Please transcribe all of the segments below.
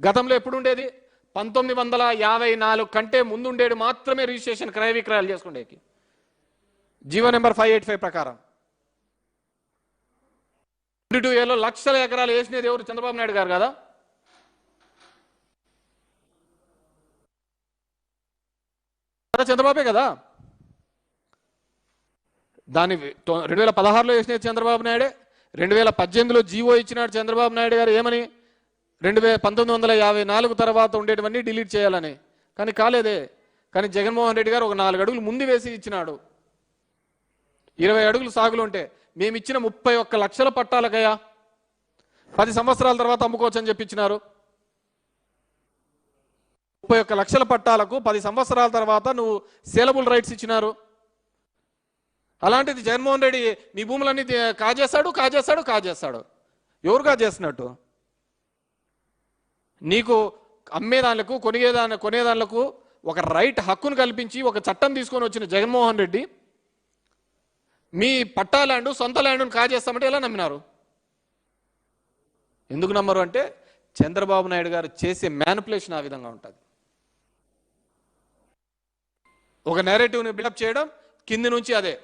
గతంలో ఎప్పుడు ఉండేది? 1954 కంటే ముందు ఉండేది మాత్రమే రిజిస్ట్రేషన్ క్రయ విక్రయాలు చేసుకునేకి జీవో నెంబర్ 585 ప్రకారం. 22 లక్షల ఎకరాలు వేసినది ఎవరు? చంద్రబాబు నాయుడు గారు కదా. చంద్రబాబే కదా. దాన్ని 2016లో వేసినది చంద్రబాబు నాయుడే. 2018లో జీవో ఇచ్చినాడు చంద్రబాబు నాయుడు గారు ఏమని? 1954 తర్వాత ఉండేటివన్నీ డిలీట్ చేయాలని. కానీ కాలేదే. కానీ జగన్మోహన్ రెడ్డి గారు ఒక 4 అడుగులు ముందు వేసి ఇచ్చినాడు. 20 అడుగులు సాగులు ఉంటే మేము ఇచ్చిన 31 లక్షల పట్టాలకయ్యా 10 సంవత్సరాల తర్వాత అమ్ముకోవచ్చు అని చెప్పించినారు. 31 లక్షల పట్టాలకు 10 సంవత్సరాల తర్వాత నువ్వు సేలబుల్ రైట్స్ ఇచ్చినారు. అలాంటిది జగన్మోహన్ రెడ్డి నీ భూములన్నీ కాజేస్తాడు. ఎవరు కాజేస్తున్నట్టు? నీకు అమ్మేదానికి కొనేదానికి ఒక రైట్ హక్కును కల్పించి ఒక చట్టం తీసుకొని వచ్చిన జగన్మోహన్ రెడ్డి మీ పట్టా ల్యాండ్ సొంత ల్యాండ్ను కాజేస్తామంటే ఎలా నమ్మినారు? ఎందుకు నమ్మరు అంటే చంద్రబాబు నాయుడు గారు చేసే మ్యానిపులేషన్ ఆ విధంగా ఉంటుంది. ఒక నేరేటివ్ని బిల్డప్ చేయడం, కింది నుంచి అదే.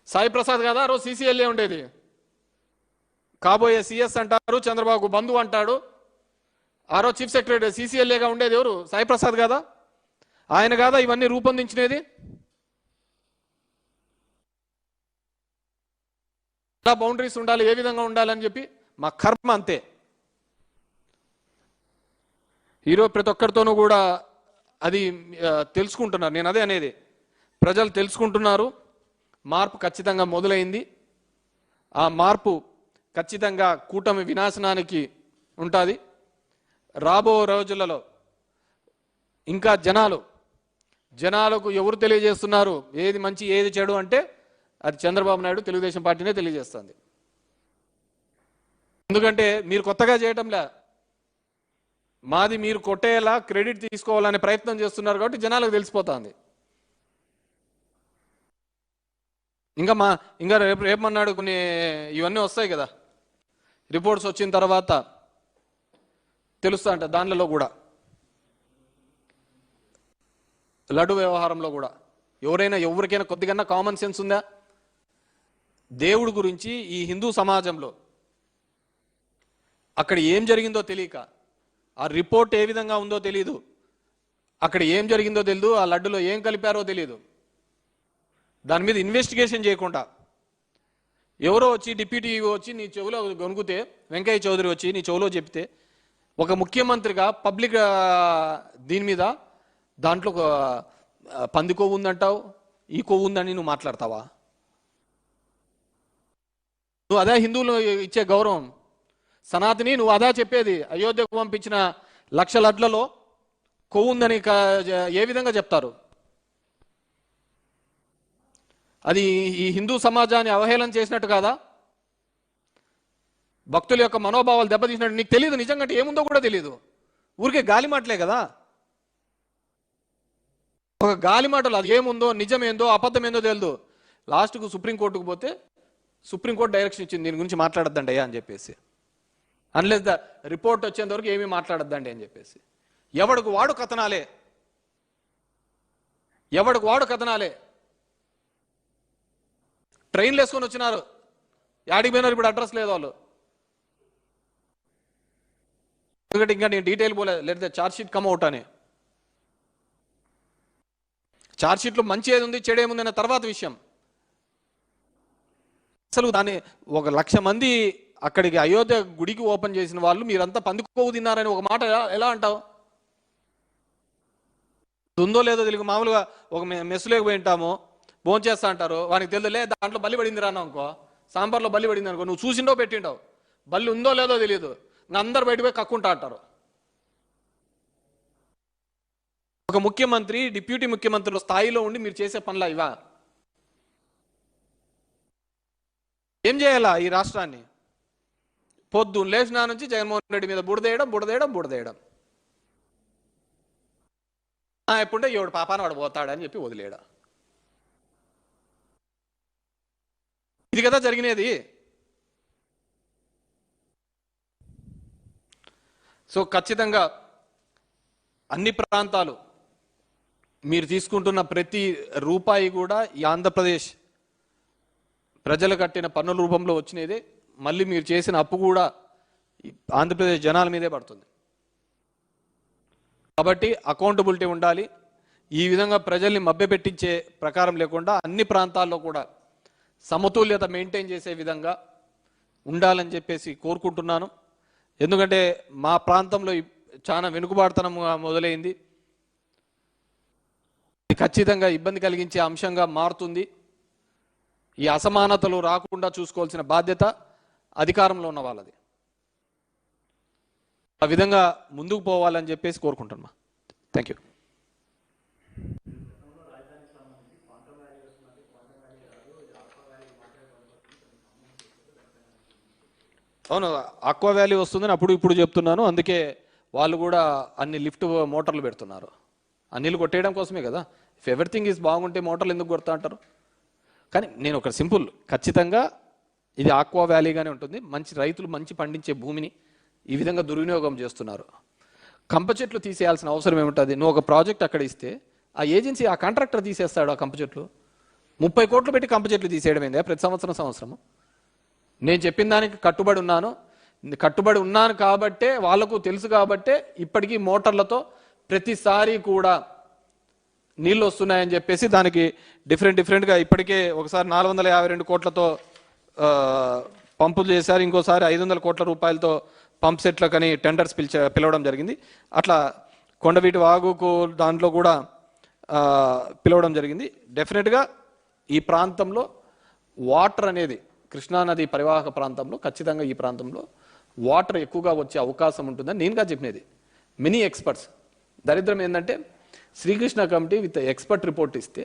సాయి ప్రసాద్ కదా రోజు సీసీఎల్ఏ ఉండేది, కాబోయే సిఎస్ అంటారు, చంద్రబాబు బంధువు అంటాడు. ఆ రోజు చీఫ్ సెక్రటరీ సీసీఎల్ఏగా ఉండేది ఎవరు? సాయి ప్రసాద్ కదా. ఆయన కాదా ఇవన్నీ రూపొందించినది? ఎలా బౌండరీస్ ఉండాలి, ఏ విధంగా ఉండాలని చెప్పి మా కర్మ అంతే. ఈరోజు ప్రతి ఒక్కరితోనూ కూడా అది తెలుసుకుంటున్నారు. నేను అదే అనేది, ప్రజలు తెలుసుకుంటున్నారు. మార్పు ఖచ్చితంగా మొదలైంది. ఆ మార్పు ఖచ్చితంగా కూటమి వినాశనానికి ఉంటుంది. రాబో రోజులలో ఇంకా జనాలకు ఎవరు తెలియజేస్తున్నారు ఏది మంచి ఏది చెడు అంటే అది చంద్రబాబు నాయుడు, తెలుగుదేశం పార్టీనే తెలియజేస్తుంది. ఎందుకంటే మీరు కొత్తగా చేయటంలే, మాది మీరు కొట్టేలా క్రెడిట్ తీసుకోవాలనే ప్రయత్నం చేస్తున్నారు కాబట్టి జనాలకు తెలిసిపోతుంది. ఇంకా రేపమన్నాడు కొన్ని ఇవన్నీ వస్తాయి కదా, రిపోర్ట్స్ వచ్చిన తర్వాత తెలుస్తా అంట. దానిలో కూడా లడ్డు వ్యవహారంలో కూడా ఎవరికైనా కొద్దిగా కామన్ సెన్స్ ఉందా? దేవుడి గురించి ఈ హిందూ సమాజంలో అక్కడ ఏం జరిగిందో తెలియక, ఆ రిపోర్ట్ ఏ విధంగా ఉందో తెలియదు, అక్కడ ఏం జరిగిందో తెలియదు, ఆ లడ్డులో ఏం కలిపారో తెలియదు. దాని మీద ఇన్వెస్టిగేషన్ చేయకుండా ఎవరో వచ్చి డిప్యూటీ వచ్చి నీ చెవులో గొనుగుతే, వెంకయ్య చౌదరి వచ్చి నీ చెవులో చెప్తే, ఒక ముఖ్యమంత్రిగా పబ్లిక్ దీని మీద దాంట్లో పంది కొవ్వు ఉందంటావు, ఈ కొవ్వు ఉందని నువ్వు మాట్లాడతావా? నువ్వు అదే హిందువులు ఇచ్చే గౌరవం సనాతని, నువ్వు అదా చెప్పేది. అయోధ్యకు పంపించిన 1,00,000 లడ్లలో కొవ్వు ఉందని ఏ విధంగా చెప్తారు? అది ఈ హిందూ సమాజాన్ని అవహేళన చేసినట్టు కాదా? భక్తుల యొక్క మనోభావాలు దెబ్బతీసినట్టు నీకు తెలియదు. నిజంగా ఏముందో కూడా తెలియదు, ఊరికే గాలి మాటలే కదా. ఒక గాలి మాటలు, అది ఏముందో నిజమేందో అబద్ధమేందో తెలియదు. లాస్ట్కు సుప్రీంకోర్టుకు పోతే సుప్రీంకోర్టు డైరెక్షన్ ఇచ్చింది, దీని గురించి మాట్లాడద్దండి అయ్యా అని చెప్పేసి. అన్లెస్ ద రిపోర్ట్ వచ్చేంత వరకు ఏమీ మాట్లాడద్దండి అని చెప్పేసి. ఎవడికి వాడు కథనాలే. ట్రైన్లు వేసుకొని వచ్చినారు, యాడికి పోయినారు ఇప్పుడు అడ్రస్ లేదు వాళ్ళు. ఎందుకంటే ఇంకా నేను డీటెయిల్ పోలేదు, లేదా ఛార్జ్ షీట్ కమ్ అవుట్ అని. ఛార్జ్ షీట్లో మంచి ఏది ఉంది చెడు ఏముంది అనే తర్వాత విషయం. అసలు దాన్ని 1,00,000 మంది అక్కడికి అయోధ్య గుడికి ఓపెన్ చేసిన వాళ్ళు మీరంతా పందికొవ్వు తిన్నారని ఒక మాట ఎలా అంటావు? ఉందో లేదో తెలియదు. మామూలుగా ఒక మెస్సులోకి పోయి ఉంటాము, భోంచేస్తా అంటారు, వానికి తెలియదులే దాంట్లో బల్లి పడింది రాను అనుకో, సాంబార్లో బల్లి పడింది అనుకో, నువ్వు చూసిండో పెట్టిండవు, బల్లి ఉందో లేదో తెలియదు, అందరు బయట పోయి కక్కుంటా అంటారు. ఒక ముఖ్యమంత్రి, డిప్యూటీ ముఖ్యమంత్రుల స్థాయిలో ఉండి మీరు చేసే పనులా ఇవా? ఏం చేయాలా ఈ రాష్ట్రాన్ని? పొద్దున్న లేచినా నుంచి జగన్మోహన్ రెడ్డి మీద బుడదేయడం. ఎప్పుడంటే ఎవడు పాపాన వాడు పోతాడని చెప్పి వదిలేయడం. ఇది కదా జరిగినది. సో ఖచ్చితంగా అన్ని ప్రాంతాలు మీరు తీసుకుంటున్న ప్రతి రూపాయి కూడా ఈ ఆంధ్రప్రదేశ్ ప్రజలు కట్టిన పన్నుల రూపంలో వచ్చినదే, మళ్ళీ మీరు చేసిన అప్పు కూడా ఆంధ్రప్రదేశ్ జనాల మీదే పడుతుంది. కాబట్టి అకౌంటబిలిటీ ఉండాలి. ఈ విధంగా ప్రజల్ని మభ్యపెట్టించే ప్రకారం లేకుండా అన్ని ప్రాంతాల్లో కూడా సమతుల్యత మెయింటైన్ చేసే విధంగా ఉండాలని చెప్పేసి కోరుకుంటున్నాను. ఎందుకంటే మా ప్రాంతంలో చాలా వెనుకబాటుతనం మొదలైంది. ఖచ్చితంగా ఇబ్బంది కలిగించే అంశంగా మారుతుంది. ఈ అసమానతలు రాకుండా చూసుకోవాల్సిన బాధ్యత అధికారంలో ఉన్న వాళ్ళది. ఆ విధంగా ముందుకు పోవాలని చెప్పేసి కోరుకుంటున్నా. Thank you. అవును, ఆక్వా వ్యాలీ వస్తుందని ఇప్పుడు చెప్తున్నాను. అందుకే వాళ్ళు కూడా అన్ని లిఫ్ట్ మోటార్లు పెడుతున్నారు. ఆ నీళ్ళు కొట్టేయడం కోసమే కదా. ఇఫ్ ఎవ్రీథింగ్ ఈజ్ బాగుంటే మోటార్లు ఎందుకు కొడతా అంటారు? కానీ నేను ఒక సింపుల్, ఖచ్చితంగా ఇది ఆక్వా వ్యాలీగానే ఉంటుంది. మంచి రైతులు మంచి పండించే భూమిని ఈ విధంగా దుర్వినియోగం చేస్తున్నారు. కంప చెట్లు తీసేయాల్సిన అవసరం ఏముంటుంది? నువ్వు ఒక ప్రాజెక్ట్ అక్కడ ఇస్తే ఆ ఏజెన్సీ, ఆ కాంట్రాక్టర్ తీసేస్తాడు ఆ కంప చెట్లు. 30 కోట్లు పెట్టి కంప చెట్లు తీసేయడం ఏందే ప్రతి సంవత్సరం? నేను చెప్పిన దానికి కట్టుబడి ఉన్నాను కాబట్టే, వాళ్లకు తెలుసు కాబట్టే ఇప్పటికీ మోటార్లతో ప్రతిసారి కూడా నీళ్ళు వస్తున్నాయని చెప్పేసి దానికి డిఫరెంట్గా ఇప్పటికే ఒకసారి 452 కోట్లతో పంపులు చేశారు, ఇంకోసారి 500 కోట్ల రూపాయలతో పంప్ సెట్లకని టెండర్స్ పిలవడం జరిగింది. అట్లా కొండవీటి వాగుకు దాంట్లో కూడా పిలవడం జరిగింది. డెఫినెట్గా ఈ ప్రాంతంలో వాటర్ అనేది కృష్ణానది పరివాహక ప్రాంతంలో ఖచ్చితంగా ఈ ప్రాంతంలో వాటర్ ఎక్కువగా వచ్చే అవకాశం ఉంటుందని నేనుగా చెప్పినది. మెనీ ఎక్స్పర్ట్స్, దరిద్రం ఏంటంటే Srikrishna committee with expert report ఇస్తే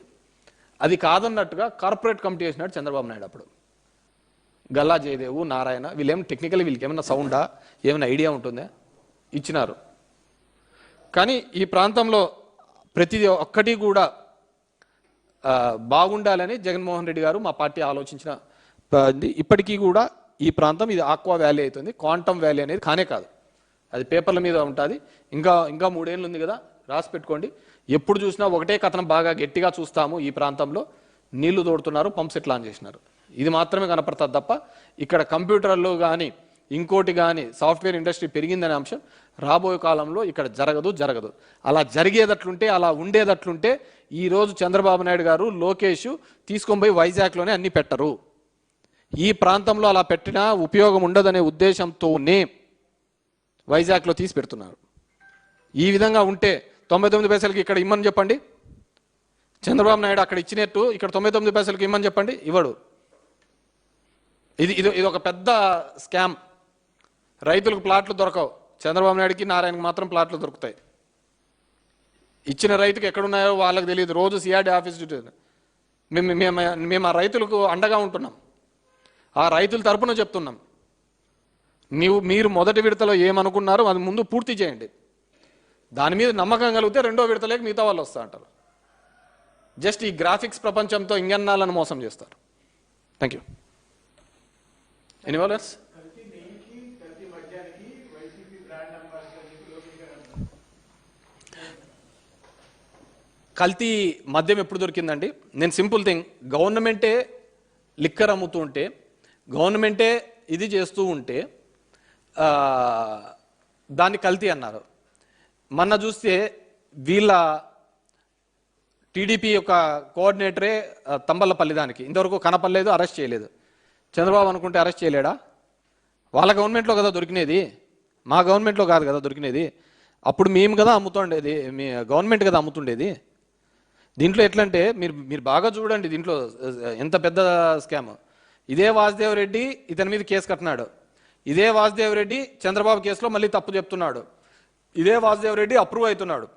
అది కాదన్నట్టుగా కార్పొరేట్ కమిటీ వేసినాడు చంద్రబాబు నాయుడు. అప్పుడు గల్లా జయదేవు, నారాయణ వీళ్ళేమో టెక్నికల్, వీళ్ళకి ఏమైనా సౌండా, ఏమైనా ఐడియా ఉంటుందా? ఇచ్చినారు. కానీ ఈ ప్రాంతంలో ప్రతి ఒక్కటి కూడా బాగుండాలని జగన్మోహన్ రెడ్డి గారు మా పార్టీ ఆలోచించిన ఇప్పటికీ కూడా ఈ ప్రాంతం ఇది ఆక్వా వ్యాలీ అవుతుంది. క్వాంటమ్ వ్యాలీ అనేది కానే కాదు, అది పేపర్ల మీద ఉంటుంది. ఇంకా 3 ఏళ్ళు ఉంది కదా, రాసి పెట్టుకోండి. ఎప్పుడు చూసినా ఒకటే కథనం బాగా గట్టిగా చూస్తాము. ఈ ప్రాంతంలో నీళ్లు తోడుతున్నారు, పంప్ సెట్లు ఆన్ చేసినారు, ఇది మాత్రమే కనపడుతుంది తప్ప ఇక్కడ కంప్యూటర్లు కానీ ఇంకోటి కానీ సాఫ్ట్వేర్ ఇండస్ట్రీ పెరిగిందనే అంశం రాబోయే కాలంలో ఇక్కడ జరగదు. అలా జరిగేదట్లుంటే, అలా ఉండేదట్లుంటే ఈరోజు చంద్రబాబు నాయుడు గారు, లోకేష్ తీసుకొని పోయి వైజాగ్లోనే అన్ని పెట్టరు. ఈ ప్రాంతంలో అలా పెట్టినా ఉపయోగం ఉండదనే ఉద్దేశంతోనే వైజాగ్లో తీసి పెడుతున్నారు. ఈ విధంగా ఉంటే 99 పైసలకి ఇక్కడ ఇమ్మని చెప్పండి. చంద్రబాబు నాయుడు అక్కడ ఇచ్చినట్టు ఇక్కడ 99 పైసలకి ఇమ్మని చెప్పండి, ఇవ్వడు. ఇది ఒక పెద్ద స్కామ్. రైతులకు ప్లాట్లు దొరకవు, చంద్రబాబు నాయుడుకి నారాయణకి మాత్రం ప్లాట్లు దొరుకుతాయి. ఇచ్చిన రైతుకు ఎక్కడున్నాయో వాళ్ళకి తెలియదు. రోజు సిఆర్డీ ఆఫీస్ మేము ఆ రైతులకు అండగా ఉంటున్నాం, ఆ రైతుల తరపున చెప్తున్నాం. మీరు మొదటి విడతలో ఏమనుకున్నారో అది ముందు పూర్తి చేయండి. దాని మీద నమ్మకం కలిగితే రెండో విడతలేక మిగతా వాళ్ళు వస్తా అంటారు. జస్ట్ ఈ గ్రాఫిక్స్ ప్రపంచంతో ఇంగన్నాలను మోసం చేస్తారు. Thank you. ఎనీ వాలర్స్? కల్తీ మద్యం ఎప్పుడు దొరికిందండి? నేను సింపుల్ థింగ్, గవర్నమెంటే లిక్కర్ అమ్ముతూ ఉంటే, గవర్నమెంటే ఇది చేస్తూ ఉంటే దాన్ని కల్తీ అన్నారు. మొన్న చూస్తే వీళ్ళ టీడీపీ యొక్క కోఆర్డినేటరే తంబలపల్లి, దానికి ఇంతవరకు కనపడలేదు, అరెస్ట్ చేయలేదు. చంద్రబాబు అనుకుంటే అరెస్ట్ చేయలేడా? వాళ్ళ గవర్నమెంట్లో కదా దొరికినది, మా గవర్నమెంట్లో కాదు కదా దొరికినది. అప్పుడు మేము కదా అమ్ముతుండేది, మీ గవర్నమెంట్ కదా అమ్ముతుండేది. దీంట్లో ఎట్లంటే మీరు బాగా చూడండి, దీంట్లో ఎంత పెద్ద స్కామ్. ఇదే వాసుదేవ్ రెడ్డి ఇతని మీద కేసు కట్టినాడు, ఇదే వాసుదేవ్ రెడ్డి చంద్రబాబు కేసులో మళ్ళీ తప్పు చెప్తున్నాడు, ఇదే వాసుదేవ్ రెడ్డి అప్రూవ్ అవుతున్నాడు.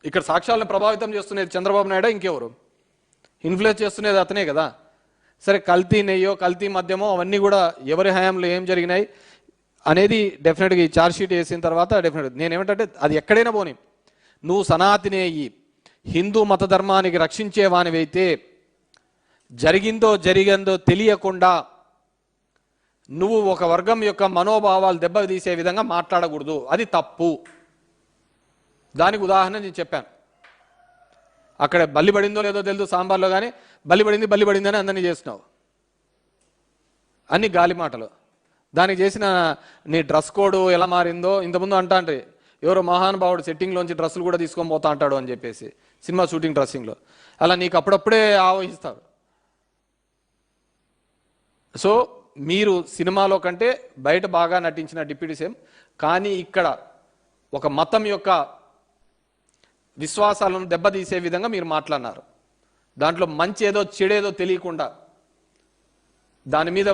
ఇక్కడ సాక్ష్యాలను ప్రభావితం చేస్తున్నది చంద్రబాబు నాయుడు, ఇంకెవరు? ఇన్ఫ్లుయెన్స్ చేస్తున్నది అతనే కదా. సరే, కల్తీ నెయ్యో కల్తీ మద్యమో అవన్నీ కూడా ఎవరి హయాంలో ఏం జరిగినాయి అనేది డెఫినెట్గా ఈ ఛార్జ్షీట్ వేసిన తర్వాత డెఫినెట్గా నేనేమిటంటే, అది ఎక్కడైనా పోనీ, నువ్వు సనాతిని అయ్యి హిందూ మత ధర్మానికి రక్షించేవానివైతే జరిగిందో తెలియకుండా నువ్వు ఒక వర్గం యొక్క మనోభావాలు దెబ్బతీసే విధంగా మాట్లాడకూడదు, అది తప్పు. దానికి ఉదాహరణ నేను చెప్పాను. అక్కడ బల్లి పడిందో లేదో తెలుసు సాంబార్లో, కానీ బల్లి పడింది అని అందరినీ చేస్తున్నావు, అన్ని గాలి మాటలు. దానికి చేసిన నీ డ్రెస్ కోడ్ ఎలా మారిందో ఇంతకుముందు అంటే ఎవరో మహానుభావుడు సెట్టింగ్లోంచి డ్రెస్సులు కూడా తీసుకొని పోతా అంటాడు అని చెప్పేసి సినిమా షూటింగ్ డ్రెస్సింగ్లో, అలా నీకు అప్పుడప్పుడే ఆవహిస్తారు. సో మీరు సినిమాలో కంటే బయట బాగా నటించిన డిప్యూటీ సీఎం, కానీ ఇక్కడ ఒక మతం యొక్క విశ్వాసాలను దెబ్బతీసే విధంగా మీరు మాట్లాడినారు. దాంట్లో మంచి ఏదో చెడేదో తెలియకుండా దాని మీద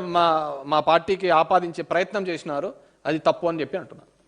మా పార్టీకి ఆపాదించే ప్రయత్నం చేసినారు, అది తప్పు అని చెప్పి అంటున్నారు.